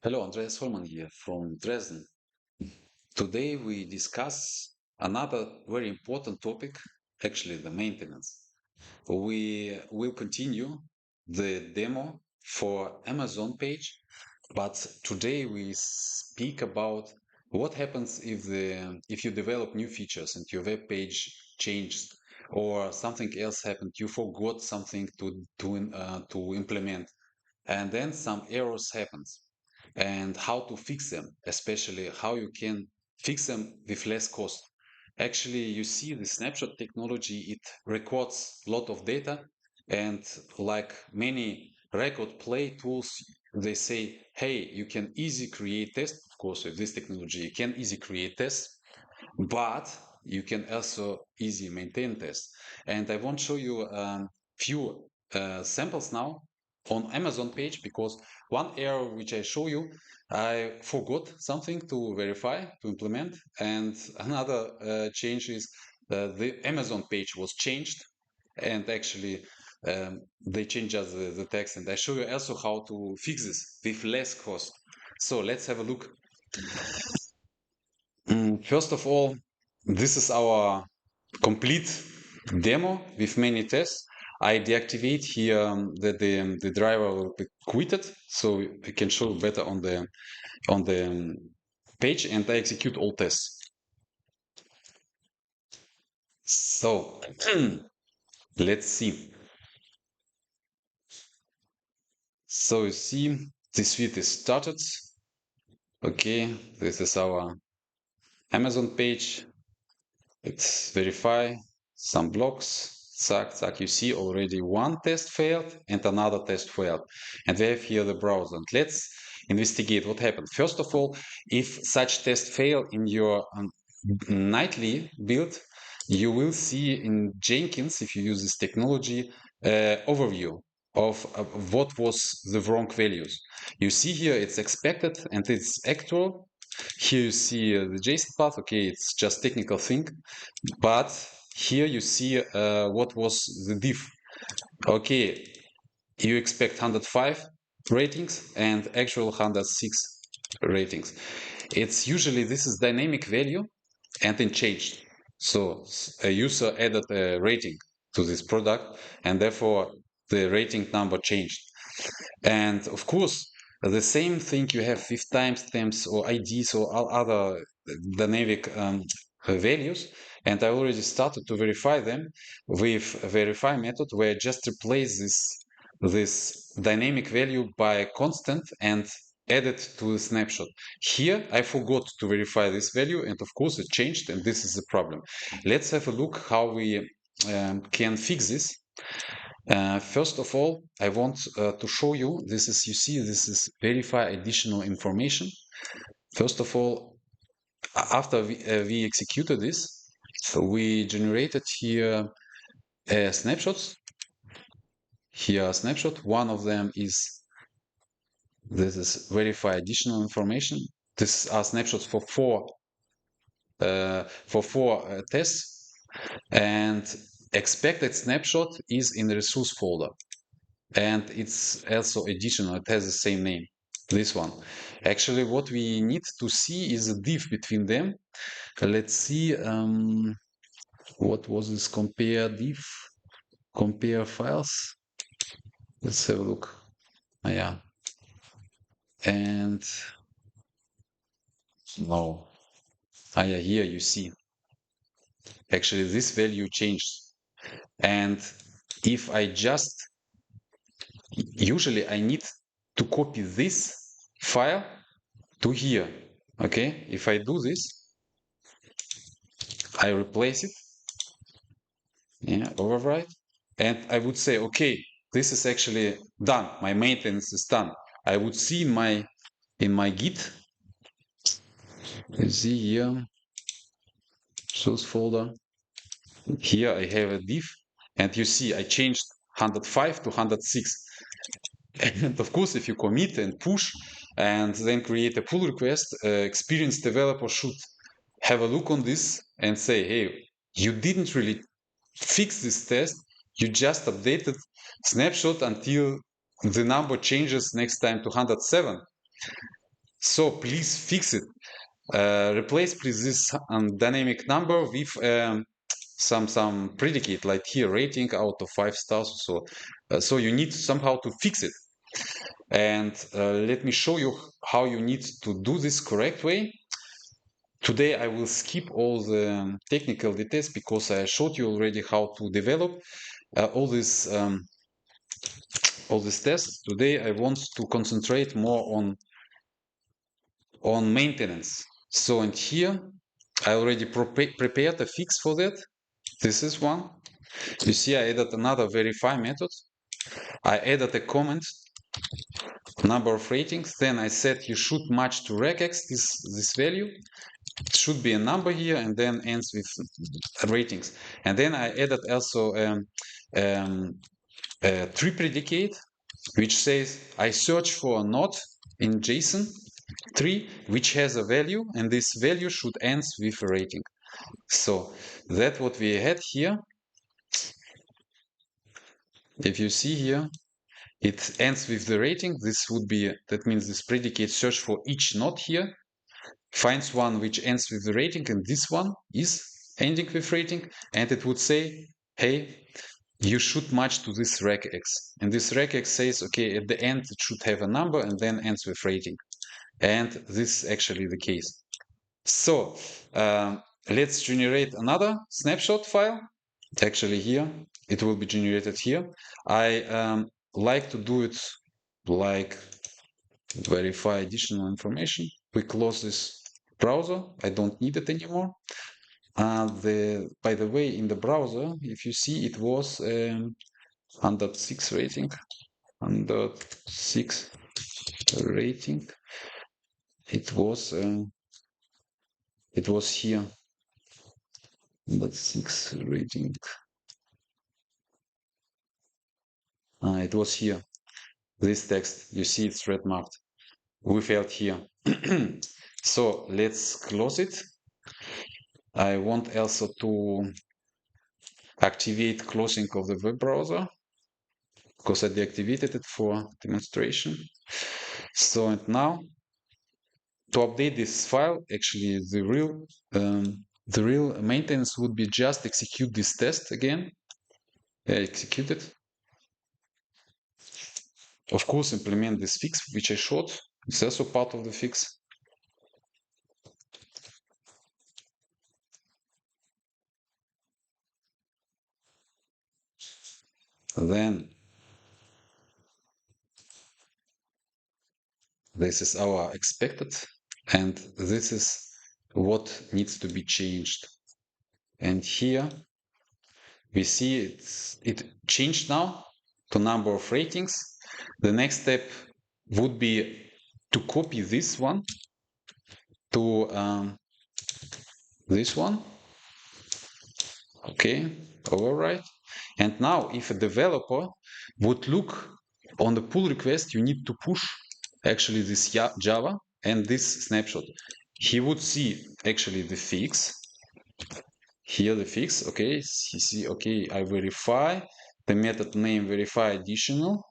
Hello, Andreas Hollmann here from Dresden. Today we discuss another very important topic, actually the maintenance. We will continue the demo for Amazon page, but today we speak about what happens if you develop new features and your web page changed or something else happened, you forgot something to implement, and then some errors happens and how to fix them, especially how you can fix them with less cost. Actually, you see the snapshot technology, it records a lot of data, and like many record play tools, they say, hey, you can easy create tests. Of course, with this technology, you can easy create tests, but you can also easy maintain tests. And I want to show you a few samples now on Amazon page, because one error which I show you, I forgot something to verify, to implement, and another change is the Amazon page was changed, and actually they changed just the text, and I show you also how to fix this with less cost. So let's have a look. First of all, this is our complete demo with many tests. I deactivate here that the driver will be quitted, so I can show better on the page, and I execute all tests. So let's see. So you see the suite is started. Okay, this is our Amazon page. Let's verify some blocks. Zack, you see already one test failed and another test failed. And we have here the browser. And let's investigate what happened. First of all, if such test fail in your nightly build, you will see in Jenkins, if you use this technology, overview of what was the wrong values. You see here it's expected and it's actual. Here you see the JSON path. Okay, it's just technical thing, but here you see what was the diff. Okay, you expect 105 ratings and actual 106 ratings. It's usually this is dynamic value and then changed. So a user added a rating to this product, and therefore the rating number changed. And of course, the same thing you have with timestamps or IDs or all other dynamic values. And I already started to verify them with a verify method where I just replace this dynamic value by a constant and add it to the snapshot. Here, I forgot to verify this value, and of course it changed, and this is the problem. Let's have a look how we can fix this. First of all, I want to show you, this is, you see, this is verify additional information. First of all, after we executed this, so we generated here snapshots. Here are snapshot. One of them is, this is verify additional information. This are snapshots for four tests, and expected snapshot is in the resource folder. And it's also additional, it has the same name, this one. Actually, what we need to see is a diff between them. Let's see, what was this compare diff? Compare files. Let's have a look. Yeah. And no. Yeah, here you see. Actually, this value changed. And if I just, usually I need to copy this file to here. Okay, if I do this, I replace it, yeah, override, and I would say, okay, this is actually done. My maintenance is done. I would see in my Git, you see here, source folder. Here I have a diff, and you see I changed 105 to 106. And of course, if you commit and push and then create a pull request, experienced developer should have a look on this and say, hey, you didn't really fix this test, you just updated snapshot until the number changes next time to 107. So please fix it. Replace please this dynamic number with some predicate, like here rating out of 5 stars. So you need somehow to fix it. And let me show you how you need to do this correct way. Today I will skip all the technical details because I showed you already how to develop all these tests. Today I want to concentrate more on maintenance. So and here I already prepared a fix for that. This is one. You see I added another verify method. I added a comment, number of ratings. Then I said you should match to regex this value. It should be a number here and then ends with ratings. And then I added also a tree predicate, which says I search for a node in JSON tree which has a value, and this value should end with a rating. So that's what we had here. If you see here, it ends with the rating. This would be, that means this predicate search for each node here, finds one which ends with the rating, and this one is ending with rating, and it would say, hey, you should match to this regex. And this regex says, okay, at the end it should have a number and then ends with rating. And this is actually the case. So let's generate another snapshot file. Actually here, it will be generated here. I like to do it like verify additional information. We close this browser. I don't need it anymore. By the way, in the browser, if you see, it was 106 rating. 106 rating. It was here. 106 rating. It was here. This text, you see, it's red marked. We failed here. So let's close it. I want also to activate closing of the web browser because I deactivated it for demonstration. So and now to update this file, actually the real maintenance would be just execute this test again. Execute it. Of course, implement this fix which I showed. It's also part of the fix. Then this is our expected, and this is what needs to be changed. And here we see it changed now to number of ratings. The next step would be to copy this one to this one. Okay, overwrite. And now if a developer would look on the pull request, you need to push actually this Java and this snapshot. He would see actually the fix. Here the fix, okay, you see, okay, I verify, the method name verify additional.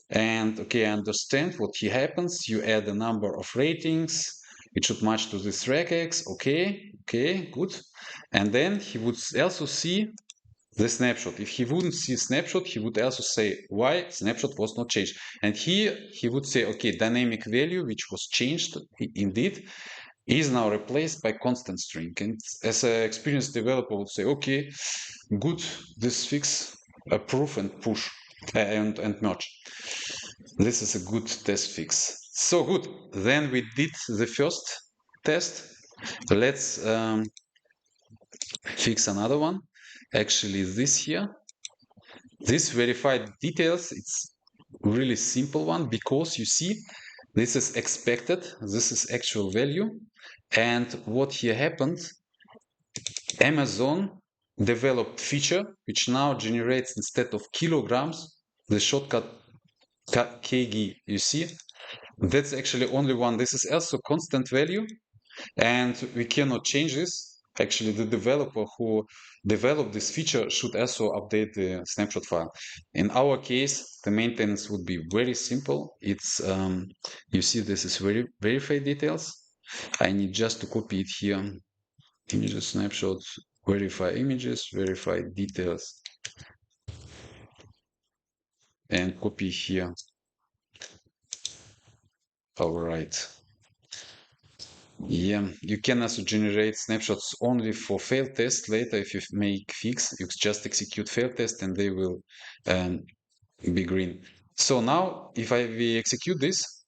And okay, I understand what here happens. You add a number of ratings. It should match to this regex. Okay, good. And then he would also see the snapshot. If he wouldn't see snapshot, he would also say why snapshot was not changed. And here he would say, okay, dynamic value, which was changed indeed, is now replaced by constant string. And as an experienced developer would say, okay, good, this fix, approve and push and merge. This is a good test fix. So good. Then we did the first test. Let's fix another one. Actually, this here. This verified details, it's really simple one because you see, this is expected, this is actual value. And what here happened, Amazon developed feature which now generates instead of kilograms, the shortcut kg. You see, that's actually only one. This is also constant value, and we cannot change this. Actually, the developer who developed this feature should also update the snapshot file. In our case, the maintenance would be very simple. It's you see, this is verified details. I need just to copy it here. Images, snapshots, verify images, verify details, and copy here. All right. Yeah, you can also generate snapshots only for fail test later. If you make fix, you just execute fail test and they will um, be green. So now if we execute this,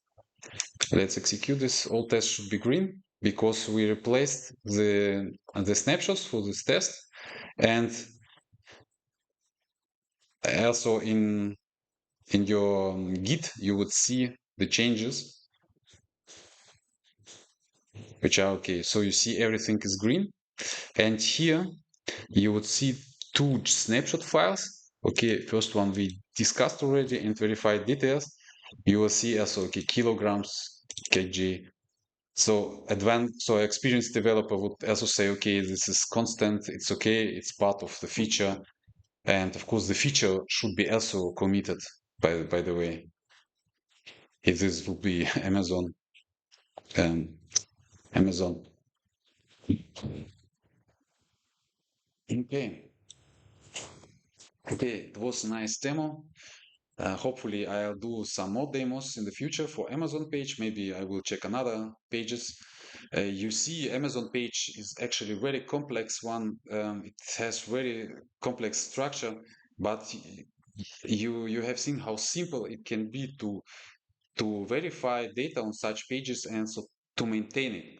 let's execute this, all tests should be green because we replaced the snapshots for this test. And also in your Git, you would see the changes, which are okay. So you see everything is green. And here you would see two snapshot files. Okay, first one we discussed already and verified details. You will see also okay, kilograms, kg. So experienced developer would also say, okay, this is constant, it's okay, it's part of the feature. And of course, the feature should be also committed, by the way, if this would be um, Amazon. Okay. Okay, it was a nice demo. Hopefully, I'll do some more demos in the future for Amazon page. Maybe I will check another pages. You see, Amazon page is actually very complex one. It has very complex structure, but you have seen how simple it can be to verify data on such pages and so to maintain it.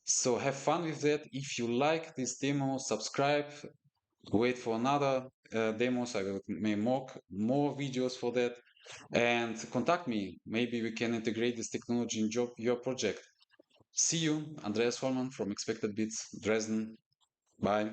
So have fun with that. If you like this demo, subscribe. Wait for another demos. I will make more videos for that. And contact me. Maybe we can integrate this technology in your project. See you, Andreas Hollmann from ExpectedBits, Dresden. Bye.